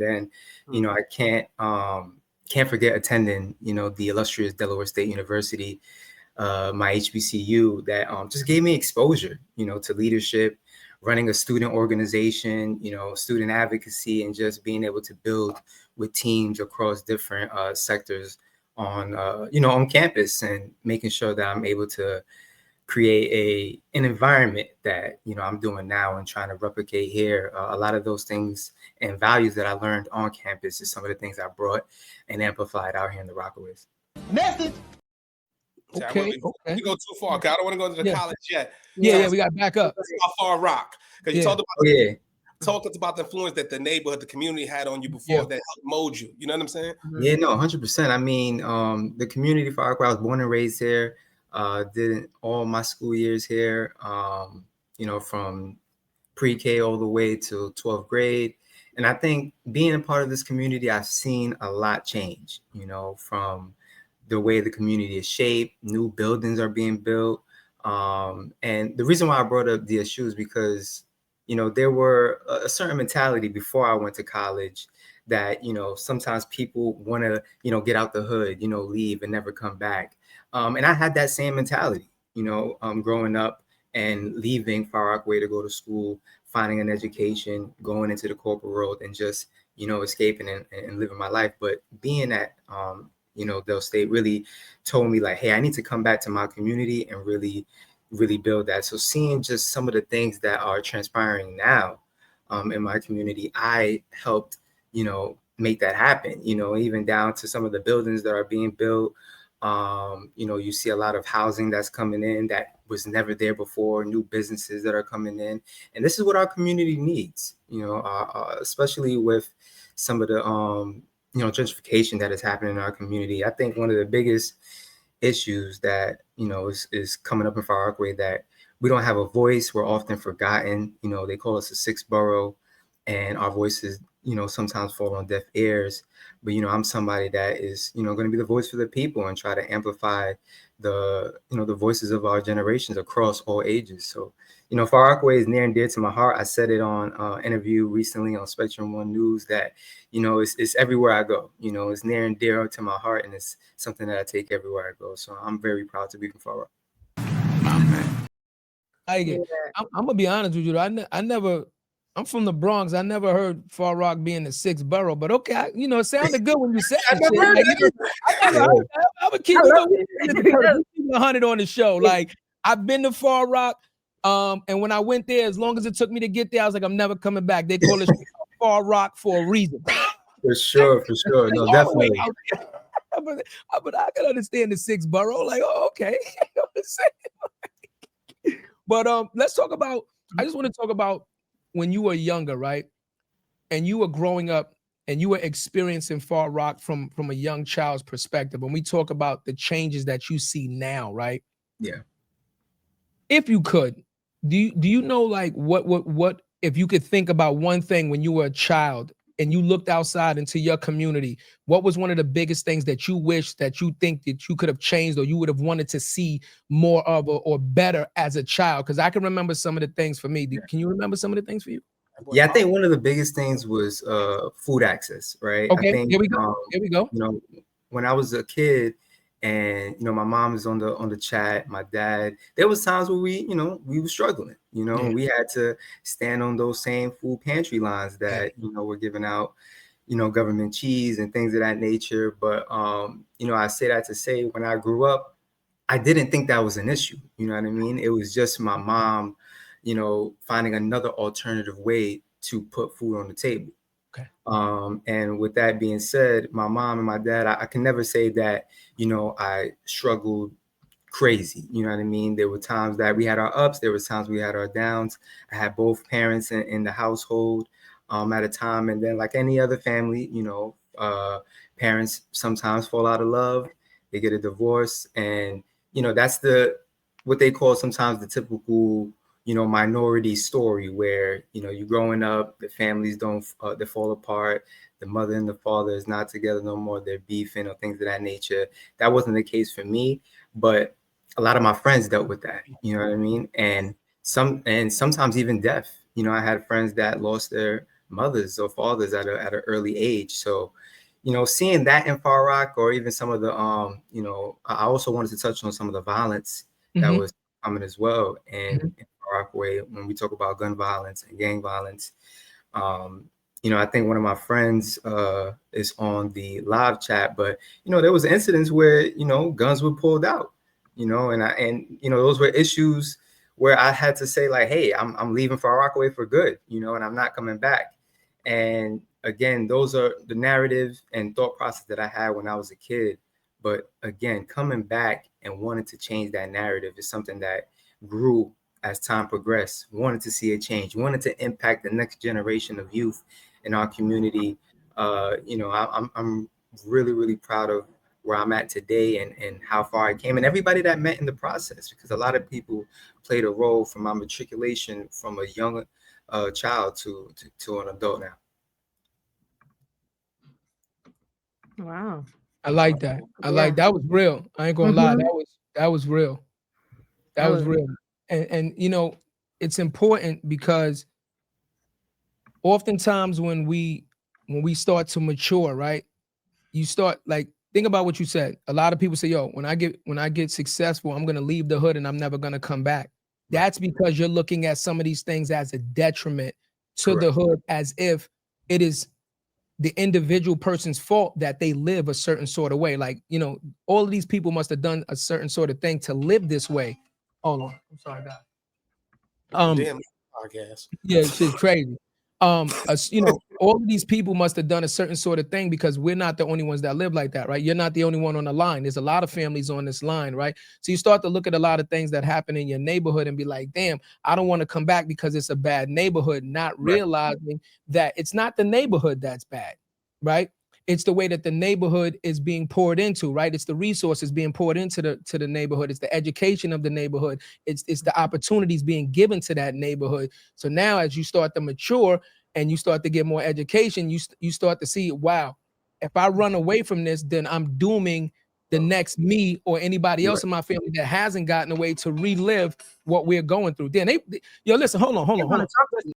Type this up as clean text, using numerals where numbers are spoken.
And then, I can't forget attending, the illustrious Delaware State University, my HBCU, that just gave me exposure, to leadership, running a student organization, student advocacy, and just being able to build with teams across different sectors on campus, and making sure that I'm able to create an environment that I'm doing now and trying to replicate here. A lot of those things and values that I learned on campus is some of the things I brought and amplified out here in the Rockaways. Message. Okay. We go too far. I don't want to go to the college yet. Yeah, we got to back up. How far Rock? Because you talked about the influence that the neighborhood, the community had on you before that helped mold you. You know what I'm saying? Yeah, no, 100%. I mean, the community for Rockaway, I was born and raised here. Did all my school years here, from pre-K all the way to 12th grade. And I think being a part of this community, I've seen a lot change, from the way the community is shaped. New buildings are being built. And the reason why I brought up DSU is because, there were a certain mentality before I went to college that, sometimes people want to, get out the hood, leave and never come back. And I had that same mentality, growing up and leaving Far Rockaway to go to school, finding an education, going into the corporate world, and just, escaping and living my life. But being at, Del State really told me, like, hey, I need to come back to my community and really, really build that. So seeing just some of the things that are transpiring now in my community, I helped, make that happen, even down to some of the buildings that are being built. You see a lot of housing that's coming in that was never there before, new businesses that are coming in. And this is what our community needs, especially with some of the, gentrification that is happening in our community. I think one of the biggest issues that, is coming up in Far Rockaway, that we don't have a voice. We're often forgotten. They call us a sixth borough, and our voices, sometimes fall on deaf ears. But, I'm somebody that is, going to be the voice for the people and try to amplify the voices of our generations across all ages. So, Far Rockaway is near and dear to my heart. I said it on an interview recently on Spectrum One News that, it's everywhere I go. It's near and dear to my heart, and it's something that I take everywhere I go. So I'm very proud to be from Far Rockaway. I'm gonna be honest with you. I'm from the Bronx. I never heard Far Rock being the sixth borough, but okay, it sounded good when you said it. I would keep it 100 on the show. Like, I've been to Far Rock, and when I went there, as long as it took me to get there, I was like, I'm never coming back. They call it Far Rock for a reason. For sure. No, definitely. But I can understand the sixth borough. Like, oh, okay. But let's talk about. I just want to talk about when you were younger, right? And you were growing up and you were experiencing Far Rock from a young child's perspective. When we talk about the changes that you see now, right? Yeah. If you could, do you know, like, what if you could think about one thing when you were a child and you looked outside into your community, what was one of the biggest things that you wish that you think that you could have changed or you would have wanted to see more of or better as a child? Because I can remember some of the things for me. Can you remember some of the things for you? Yeah, I think one of the biggest things was food access, right? Okay, I think, here we go. When I was a kid, and my mom is on the chat, my dad, there was times where we were struggling, and we had to stand on those same food pantry lines that were giving out government cheese and things of that nature. But I say that to say, when I grew up, I didn't think that was an issue. You know what I mean? It was just my mom finding another alternative way to put food on the table. Okay. And with that being said, my mom and my dad, I can never say that, I struggled crazy. You know what I mean? There were times that we had our ups. There were times we had our downs. I had both parents in the household at a time. And then, like any other family, parents sometimes fall out of love. They get a divorce. And, that's what they call sometimes the typical minority story where, you're growing up, the families they fall apart. The mother and the father is not together no more. They're beefing or things of that nature. That wasn't the case for me, but a lot of my friends dealt with that. You know what I mean? And sometimes even death. I had friends that lost their mothers or fathers at an early age. So, seeing that in Far Rock, or even some of the, I also wanted to touch on some of the violence that was coming as well. And in Far Rockaway, when we talk about gun violence and gang violence, I think one of my friends is on the live chat, but there was incidents where guns were pulled out, and those were issues where I had to say, like, hey, I'm leaving Far Rockaway for good, and I'm not coming back. And again, those are the narrative and thought process that I had when I was a kid. But again, coming back and wanting to change that narrative is something that grew as time progressed. Wanted to see a change, wanted to impact the next generation of youth in our community. I'm really, really proud of where I'm at today and how far I came, and everybody that met in the process, because a lot of people played a role from my matriculation from a young child to an adult now. Wow. I like that. That was real. I ain't gonna lie. That was real. That was real. And it's important because oftentimes when we start to mature, right? You start, like, think about what you said. A lot of people say, yo, when I get successful, I'm gonna leave the hood and I'm never gonna come back. That's because you're looking at some of these things as a detriment to the hood, as if it is the individual person's fault that they live a certain sort of way. Like, all of these people must have done a certain sort of thing to live this way. Hold on. I'm sorry, guys. Damn podcast. Yeah, shit's crazy. All of these people must have done a certain sort of thing, because we're not the only ones that live like that, right? You're not the only one on the line. There's a lot of families on this line, right? So you start to look at a lot of things that happen in your neighborhood and be like, damn, I don't want to come back because it's a bad neighborhood, not realizing that it's not the neighborhood that's bad, right? It's the way that the neighborhood is being poured into, right? It's the resources being poured into the neighborhood. It's the education of the neighborhood. It's the opportunities being given to that neighborhood. So now, as you start to mature and you start to get more education, you start to see, wow, if I run away from this, then I'm dooming the next me or anybody else in my family that hasn't gotten away to relive what we're going through. Then listen, hold on.